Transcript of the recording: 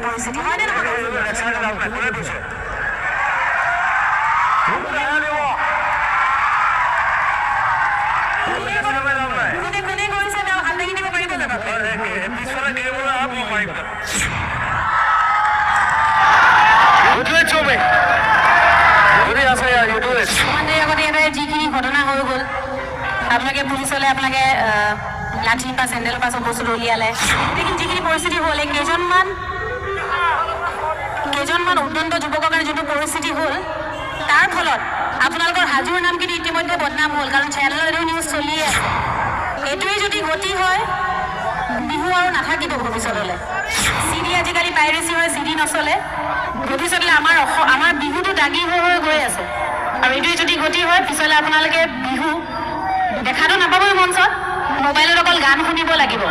পৰিস্থিতি হয়নে নহয় কোনে কৰিছে তেওঁ হাত দাঙি দিব পাৰিব জানো যিখিনি ঘটনা হৈ গ'ল আপোনালোকে পুলিচলৈ আপোনালোকে লাঠি বা চেণ্ডেলৰ পৰা চব বস্তু উলিয়ালে যিখিনি পৰিস্থিতি হ'ল এই কেইজনমান উদ্যন্ত যুৱকৰ কাৰণে যোনটো পৰিস্থিতি হ'ল তাৰ ফলত আপোনালোকৰ হাজোৰ নামখিনি ইতিমধ্যে বদনাম হ'ল কাৰণ চেনেলতো নিউজ চলি আছে এইটোৱে যদি গতি হয় বিহু আৰু নাথাকিব ভৱিষ্যতলৈ চিডি আজিকালি পাইৰেচি হয় চিডি নচলে ভৱিষ্যতলৈ আমাৰ বিহুটো দাগি হৈ গৈ আছে আৰু এইটোৱে যদি গতি হয় পিছলৈ আপোনালোকে বিহু দেখাটো নাপাবই মঞ্চত মোবাইলত অকল গান শুনিব লাগিব